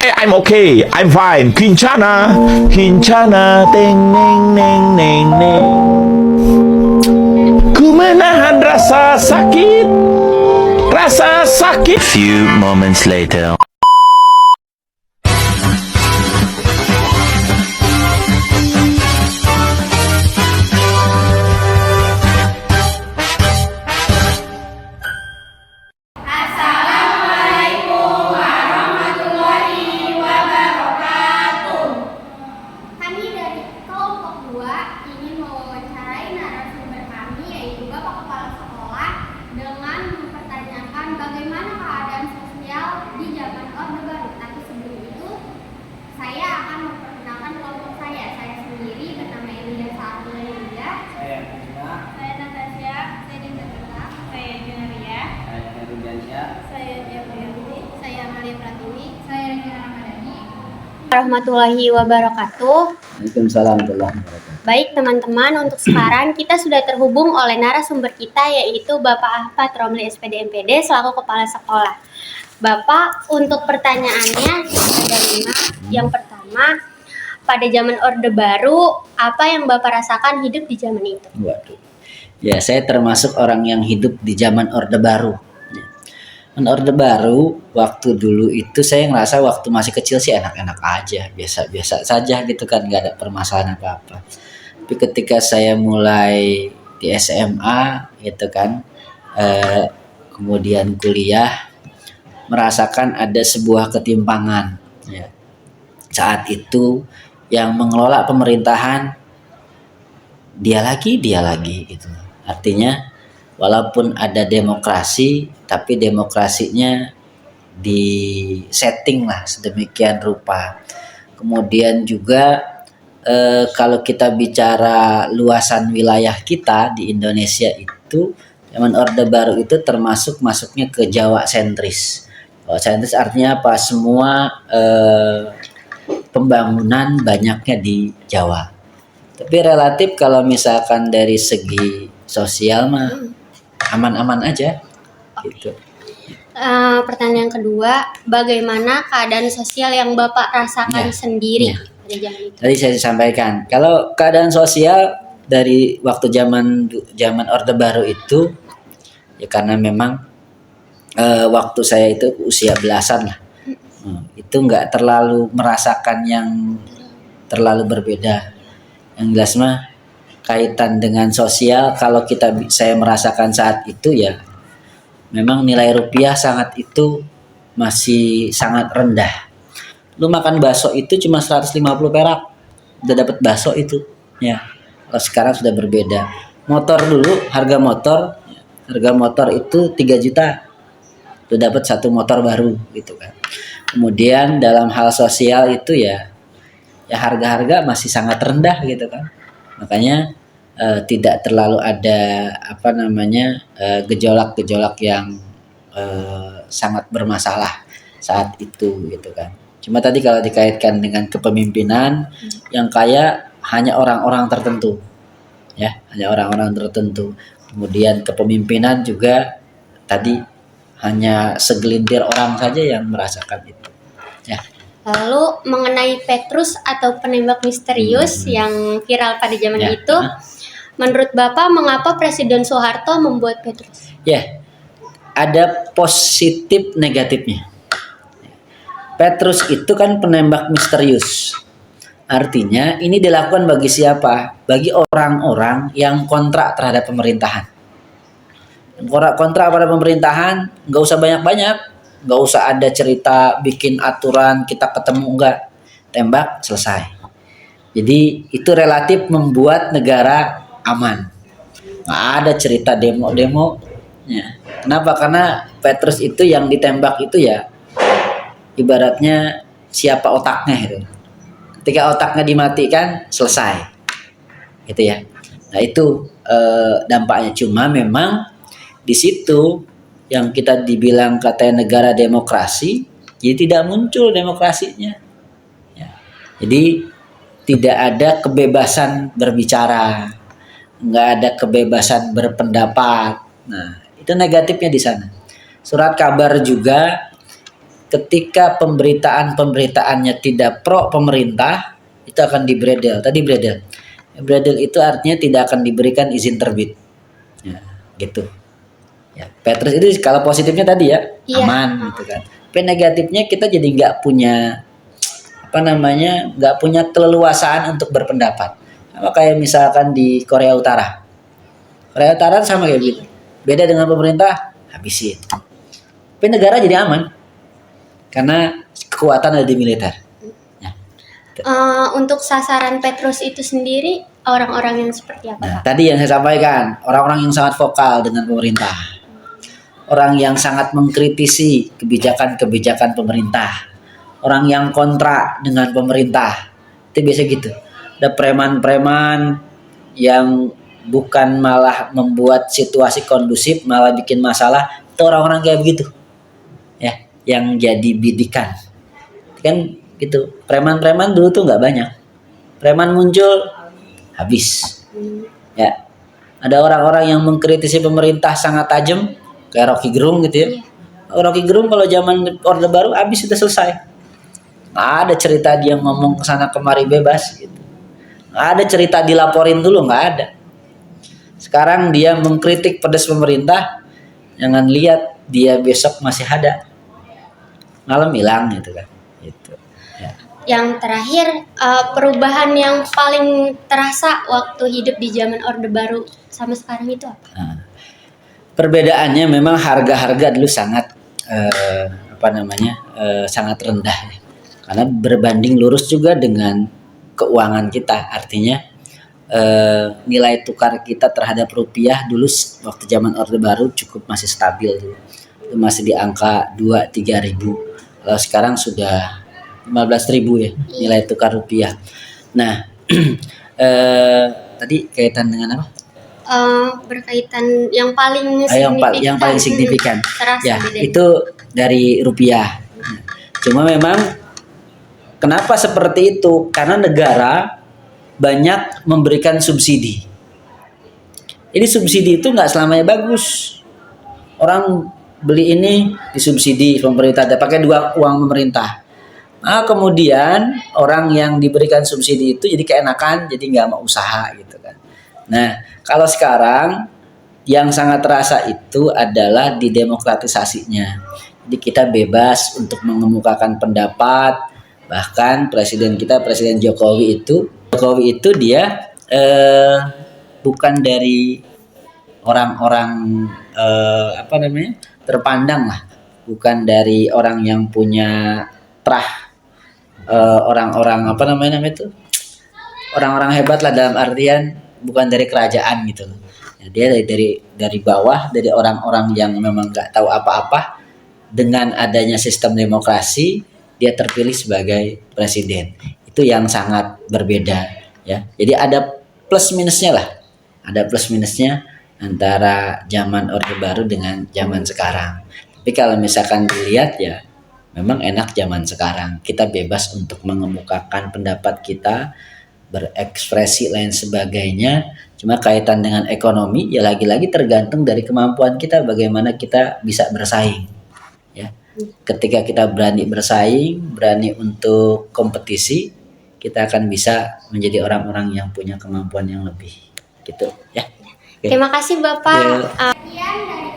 I'm okay, I'm fine. Kincana, kincana, teng neng neng neng neng. Ku menahan rasa sakit, rasa sakit. Few moments later. Kami dari kelompok 2 ingin mewawancarai narasumber kami yaitu Bapak Kepala Sekolah dengan mempertanyakan bagaimana keadaan sosial di zaman Orde Baru. Tapi sebelum itu, saya akan memperkenalkan kelompok saya. Saya sendiri bernama Elia Sardulia. Saya Bima. Saya Natasha. Saya Dinda. Saya Junaria. Saya Herudiansyah. Saya Diapriyanti. Saya Amalia Pratiwi. Saya Regina Ramadhani. Warahmatullahi wabarakatuh. Waalaikumsalam warahmatullahi wabarakatuh. Baik teman-teman, untuk sekarang kita sudah terhubung oleh narasumber kita yaitu Bapak Ahmad Romli SPD MPD selaku Kepala Sekolah. Bapak, untuk pertanyaannya ada 5. Yang pertama, pada zaman Orde Baru, apa yang Bapak rasakan hidup di zaman itu? Waduh. Ya, saya termasuk orang yang hidup di zaman Orde Baru. Orde Baru, waktu dulu itu saya ngerasa waktu masih kecil sih enak-enak aja, biasa-biasa saja gitu kan, nggak ada permasalahan apa-apa. Tapi ketika saya mulai di SMA gitu kan, kemudian kuliah, merasakan ada sebuah ketimpangan. Ya. Saat itu yang mengelola pemerintahan dia lagi gitu. Artinya walaupun ada demokrasi, tapi demokrasinya di setting lah sedemikian rupa. Kemudian juga kalau kita bicara luasan wilayah kita di Indonesia itu, zaman Orde Baru itu termasuk masuknya ke Jawa sentris. Jawa sentris artinya apa? Semua pembangunan banyaknya di Jawa. Tapi relatif kalau misalkan dari segi sosial mah aman-aman aja gitu. Pertanyaan kedua, bagaimana keadaan sosial yang Bapak rasakan Ya, sendiri ya. pada zaman itu? Tadi saya sampaikan, kalau keadaan sosial dari waktu zaman Orde Baru itu ya karena memang waktu saya itu usia belasan lah. Itu nggak terlalu merasakan yang terlalu berbeda. Yang jelas mah kaitan dengan sosial, kalau saya merasakan saat itu ya memang nilai rupiah sangat itu masih sangat rendah. Lu makan bakso itu cuma 150 perak udah dapat bakso itu ya. Kalau sekarang sudah berbeda. Motor dulu harga motor itu 3 juta udah dapat satu motor baru gitu kan. Kemudian dalam hal sosial itu ya harga-harga masih sangat rendah gitu kan. Makanya tidak terlalu ada gejolak-gejolak yang sangat bermasalah saat itu gitu kan. Cuma tadi kalau dikaitkan dengan kepemimpinan yang kaya hanya orang-orang tertentu, ya hanya orang-orang tertentu. Kemudian kepemimpinan juga tadi hanya segelintir orang saja yang merasakan itu. Ya. Lalu mengenai Petrus atau penembak misterius yang viral pada zaman Ya. itu, menurut Bapak mengapa Presiden Soeharto membuat Petrus? Ya, ada positif negatifnya. Petrus itu kan penembak misterius. Artinya ini dilakukan bagi siapa? Bagi orang-orang yang kontra terhadap pemerintahan. Kontra pada pemerintahan nggak usah banyak-banyak, nggak usah ada cerita bikin aturan kita ketemu, enggak, tembak selesai. Jadi itu relatif membuat negara aman. Nggak ada cerita demo-demo. Ya. Kenapa? Karena Petrus itu yang ditembak itu ya ibaratnya siapa otaknya itu. Ketika otaknya dimatikan selesai, gitu ya. Nah itu dampaknya. Cuma memang di situ yang kita dibilang katanya negara demokrasi, jadi tidak muncul demokrasinya. Ya. Jadi tidak ada kebebasan berbicara, nggak ada kebebasan berpendapat. Nah itu negatifnya di sana. Surat kabar juga ketika pemberitaannya tidak pro pemerintah, itu akan dibredel. Tadi bredel. Bredel itu artinya tidak akan diberikan izin terbit. Ya, gitu. Ya, Petrus itu kalau positifnya tadi ya, Iya. aman gitu kan. Tapi negatifnya kita jadi nggak punya nggak punya keleluasaan untuk berpendapat. Sama kayak misalkan di Korea Utara. Korea Utara sama kayak gitu. Beda dengan pemerintah, habisin. Tapi negara jadi aman karena kekuatan ada di militer. Ya. Untuk sasaran Petrus itu sendiri orang-orang yang seperti apa, Nah, Pak? tadi yang saya sampaikan, orang-orang yang sangat vokal dengan pemerintah. Orang yang sangat mengkritisi kebijakan-kebijakan pemerintah. Orang yang kontra dengan pemerintah. Itu biasa gitu. Ada preman-preman yang bukan malah membuat situasi kondusif, malah bikin masalah. Itu orang-orang kayak begitu. Ya, yang jadi bidikan. Kan gitu. Preman-preman dulu tuh nggak banyak. Preman muncul habis. Ya. Ada orang-orang yang mengkritisi pemerintah sangat tajam, kayak Rocky Gerung gitu ya. Rocky Gerung kalau zaman Orde Baru habis sudah selesai. Nggak ada cerita dia ngomong kesana kemari bebas gitu. Nggak ada cerita dilaporin dulu, nggak ada. Sekarang dia mengkritik pedas pemerintah, jangan lihat dia besok masih ada. Malam hilang gitu kan. Gitu. Ya. Yang terakhir, perubahan yang paling terasa waktu hidup di zaman Orde Baru sama sekarang itu apa? Nah, perbedaannya memang harga-harga dulu sangat sangat rendah ya. Karena berbanding lurus juga dengan keuangan kita, artinya nilai tukar kita terhadap rupiah dulu waktu zaman Orde Baru cukup masih stabil dulu. Itu masih di angka 2-3 ribu. Kalau sekarang sudah 15.000 ya nilai tukar rupiah. Nah, tadi kaitan dengan apa? Berkaitan yang paling Yang paling signifikan. Terasa Ya, bedanya. itu dari rupiah. Cuma memang kenapa seperti itu? Karena negara banyak memberikan subsidi. Ini subsidi itu nggak selamanya bagus. Orang beli ini disubsidi pemerintah, pakai uang pemerintah. Nah, kemudian orang yang diberikan subsidi itu jadi keenakan, jadi nggak mau usaha gitu kan. Nah, kalau sekarang yang sangat terasa itu adalah di demokratisasinya. Jadi kita bebas untuk mengemukakan pendapat. Bahkan Presiden Jokowi itu dia bukan dari orang-orang terpandang lah, bukan dari orang yang punya orang-orang orang-orang hebat lah, dalam artian bukan dari kerajaan gitu loh. Ya, dia dari bawah, dari orang-orang yang memang nggak tahu apa-apa. Dengan adanya sistem demokrasi, dia terpilih sebagai presiden. Itu yang sangat berbeda ya. Jadi ada plus minusnya lah. Ada plus minusnya antara zaman Orde Baru dengan zaman sekarang. Tapi kalau misalkan dilihat ya, memang enak zaman sekarang. Kita bebas untuk mengemukakan pendapat kita, berekspresi lain sebagainya. Cuma kaitan dengan ekonomi ya lagi-lagi tergantung dari kemampuan kita, bagaimana kita bisa bersaing. Ya. Ketika kita berani bersaing, berani untuk kompetisi, kita akan bisa menjadi orang-orang yang punya kemampuan yang lebih. Gitu ya. Oke. Terima kasih Bapak. Ya. Sekian dari